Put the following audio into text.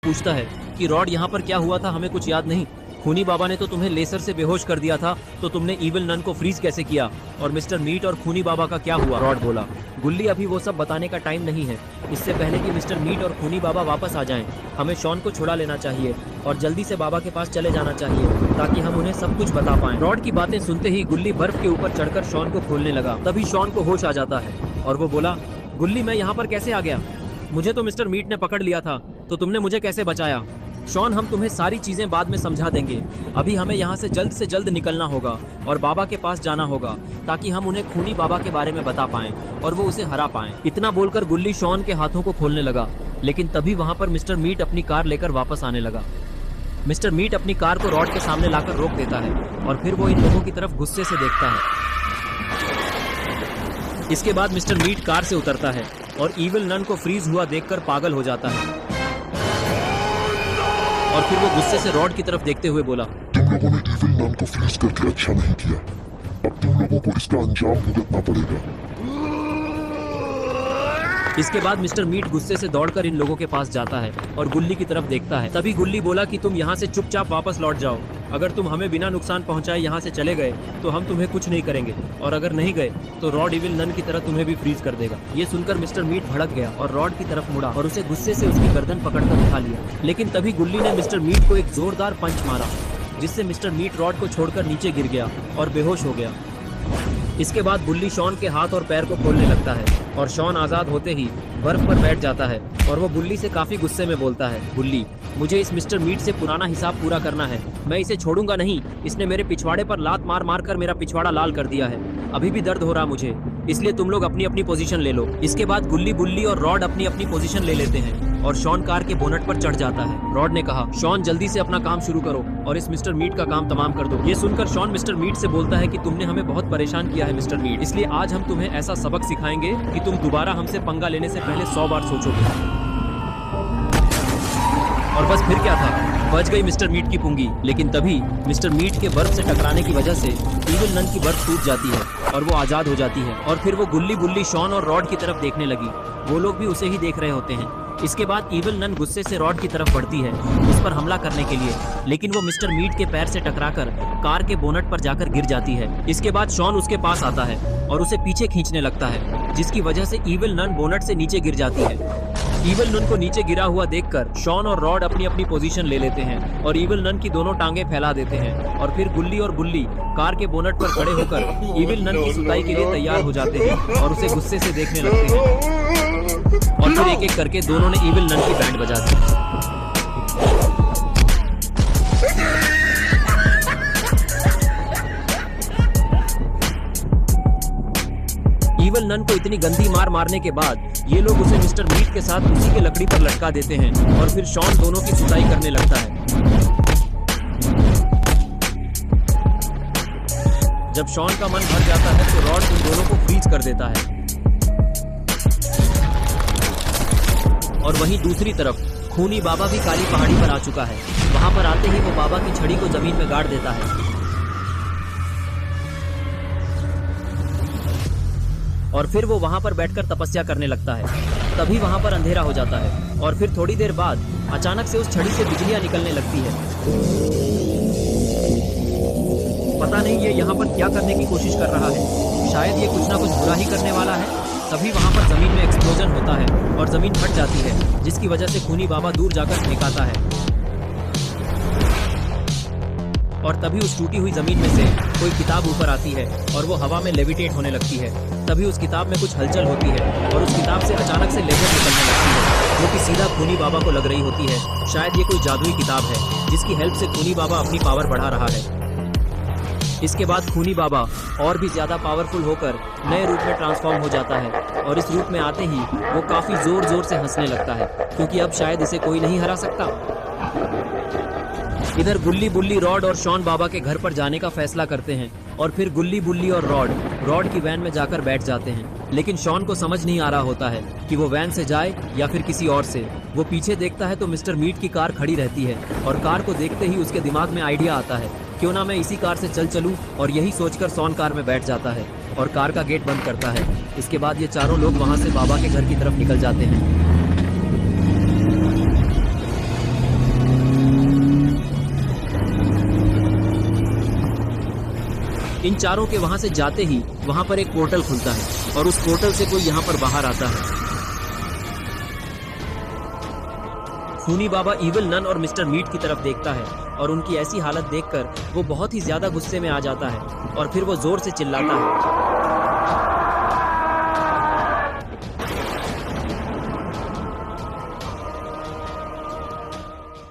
पूछता है कि रॉड यहाँ पर क्या हुआ था, हमें कुछ याद नहीं। खूनी बाबा ने तो तुम्हें लेसर से बेहोश कर दिया था, तो तुमने इविल नन को फ्रीज कैसे किया? और मिस्टर मीट और खूनी बाबा का क्या हुआ? रॉड बोला, गुल्ली अभी वो सब बताने का टाइम नहीं है। इससे पहले कि मिस्टर मीट और खूनी बाबा वापस आ जाएं, हमें शॉन को छुड़ा लेना चाहिए और जल्दी से बाबा के पास चले जाना चाहिए ताकि हम उन्हें सब कुछ बता पाएं। रॉड की बातें सुनते ही गुल्ली बर्फ के ऊपर चढ़कर शॉन को खोलने लगा। तभी शॉन को होश आ जाता है और वो बोला, गुल्ली मैं यहाँ पर कैसे आ गया? मुझे तो मिस्टर मीट ने पकड़ लिया था, तो तुमने मुझे कैसे बचाया? शॉन हम तुम्हें सारी चीजें बाद में समझा देंगे, अभी हमें यहाँ से जल्द निकलना होगा और बाबा के पास जाना होगा ताकि हम उन्हें खूनी बाबा के बारे में बता पाएं और वो उसे हरा पाएं। इतना बोलकर गुल्ली शॉन के हाथों को खोलने लगा, लेकिन तभी वहाँ पर मिस्टर मीट अपनी कार लेकर वापस आने लगा। मिस्टर मीट अपनी कार को रॉड के सामने लाकर रोक देता है और फिर वो इन लोगों की तरफ गुस्से से देखता है। इसके बाद मिस्टर मीट कार से उतरता है और इविल नन को फ्रीज हुआ देखकर पागल हो जाता है और फिर वो गुस्से से रॉड की तरफ देखते हुए बोला, तुम लोगों ने इविल नन को फ्रीज करके अच्छा नहीं किया, अब तुम लोगों को इसका अंजाम भुगतना पड़ेगा। इसके बाद मिस्टर मीट गुस्से से दौड़कर इन लोगों के पास जाता है और गुल्ली की तरफ देखता है। तभी गुल्ली बोला कि तुम यहाँ से चुपचाप वापस लौट जाओ, अगर तुम हमें बिना नुकसान पहुंचाए यहाँ से चले गए तो हम तुम्हें कुछ नहीं करेंगे, और अगर नहीं गए तो रॉड इविल नन की तरह तुम्हें भी फ्रीज कर देगा। ये सुनकर मिस्टर मीट भड़क गया और रॉड की तरफ मुड़ा और उसे गुस्से से उसकी गर्दन पकड़कर उठा लिया। लेकिन तभी गुल्ली ने मिस्टर मीट को एक जोरदार पंच मारा, जिससे मिस्टर मीट रॉड को छोड़कर नीचे गिर गया और बेहोश हो गया। इसके बाद गुल्ली शॉन के हाथ और पैर को खोलने लगता है और शॉन आजाद होते ही बर्फ पर बैठ जाता है और वो गुल्ली से काफी गुस्से में बोलता है, गुल्ली मुझे इस मिस्टर मीट से पुराना हिसाब पूरा करना है, मैं इसे छोड़ूंगा नहीं। इसने मेरे पिछवाड़े पर लात मार मार कर मेरा पिछवाड़ा लाल कर दिया है, अभी भी दर्द हो रहा मुझे, इसलिए तुम लोग अपनी अपनी पोजीशन ले लो। इसके बाद गुल्ली बुल्ली और रॉड अपनी अपनी पोजीशन ले लेते हैं और शॉन कार के बोनट पर चढ़ जाता है। रॉड ने कहा, शॉन जल्दी से अपना काम शुरू करो और इस मिस्टर मीट का काम तमाम कर दो। ये सुनकर शॉन मिस्टर मीट से बोलता है कि तुमने हमें बहुत परेशान किया है मिस्टर मीट, इसलिए आज हम तुम्हें ऐसा सबक सिखाएंगे कि तुम दोबारा हमसे पंगा लेने से पहले 100 बार सोचोगे। और बस फिर क्या था, बच गई मिस्टर मीट की पुंगी। लेकिन तभी मिस्टर मीट के बर्फ से टकराने की वजह से इविल नन की बर्फ टूट जाती है और वो आजाद हो जाती है और फिर वो गुल्ली बुल्ली शॉन और रॉड की तरफ देखने लगी। वो लोग भी उसे ही देख रहे होते हैं। इसके बाद इविल नन गुस्से से रॉड की तरफ बढ़ती है उस पर हमला करने के लिए, लेकिन वो मिस्टर मीट के पैर से टकराकर कार के बोनट पर जाकर गिर जाती है। इसके बाद शॉन उसके पास आता है और उसे पीछे खींचने लगता है, जिसकी वजह से इविल नन बोनट से नीचे गिर जाती है। इविल नन को नीचे गिरा हुआ देखकर शॉन और रॉड अपनी अपनी पोजीशन ले लेते हैं और इविल नन की दोनों टांगे फैला देते हैं और फिर गुल्ली और बुल्ली कार के बोनट पर खड़े होकर इविल नन की सुताई के लिए तैयार हो जाते हैं और उसे गुस्से से देखने लगते हैं और फिर एक एक करके दोनों ने इविल नन की बैंड बजा दी। इविल नन को इतनी गंदी मार मारने के बाद ये लोग उसे मिस्टर मीट के साथ उसी के लकड़ी पर लटका देते हैं और फिर शॉन दोनों की सुताई करने लगता है। जब शॉन का मन भर जाता है तो रॉड उन दोनों को फ्रीज कर देता है और वहीं दूसरी तरफ खूनी बाबा भी काली पहाड़ी पर आ चुका है। वहां पर आते ही वो बाबा की छड़ी को जमीन में गाड़ देता है और फिर वो वहां पर बैठकर तपस्या करने लगता है। तभी वहां पर अंधेरा हो जाता है और फिर थोड़ी देर बाद अचानक से उस छड़ी से बिजलियां निकलने लगती है। पता नहीं ये यहाँ पर क्या करने की कोशिश कर रहा है, शायद ये कुछ ना कुछ बुरा ही करने वाला है। तभी वहां पर जमीन में एक्सप्लोजन होता है और जमीन फट जाती है, जिसकी वजह से खूनी बाबा दूर जाकर फेंकाता है और तभी उस टूटी हुई जमीन में से कोई किताब ऊपर आती है और वो हवा में लेविटेट होने लगती है। तभी उस किताब में कुछ हलचल होती है और उस किताब से अचानक से लेजर निकलने लगती है, जो कि सीधा खूनी बाबा को लग रही होती है। शायद ये कोई जादुई किताब है जिसकी हेल्प से खूनी बाबा अपनी पावर बढ़ा रहा है। इसके बाद खूनी बाबा और भी ज्यादा पावरफुल होकर नए रूप में ट्रांसफॉर्म हो जाता है और इस रूप में आते ही वो काफी जोर जोर से हंसने लगता है, क्योंकि अब शायद इसे कोई नहीं हरा सकता। इधर गुल्ली बुल्ली रॉड और शॉन बाबा के घर पर जाने का फैसला करते हैं और फिर गुल्ली बुल्ली और रॉड की वैन में जाकर बैठ जाते हैं। लेकिन शॉन को समझ नहीं आ रहा होता है कि वो वैन से जाए या फिर किसी और से। वो पीछे देखता है तो मिस्टर मीट की कार खड़ी रहती है और कार को देखते ही उसके दिमाग में आइडिया आता है, क्यों ना मैं इसी कार से चल चलूं, और यही सोचकर शॉन कार में बैठ जाता है और कार का गेट बंद करता है। इसके बाद ये चारों लोग वहां से बाबा के घर की तरफ निकल जाते हैं। इन चारों के वहाँ से जाते ही वहाँ पर एक पोर्टल खुलता है और उस पोर्टल से कोई यहाँ पर बाहर आता है। खूनी बाबा इविल नन और मिस्टर मीट की तरफ देखता है और उनकी ऐसी हालत देखकर वो बहुत ही ज्यादा गुस्से में आ जाता है और फिर वो जोर से चिल्लाता है।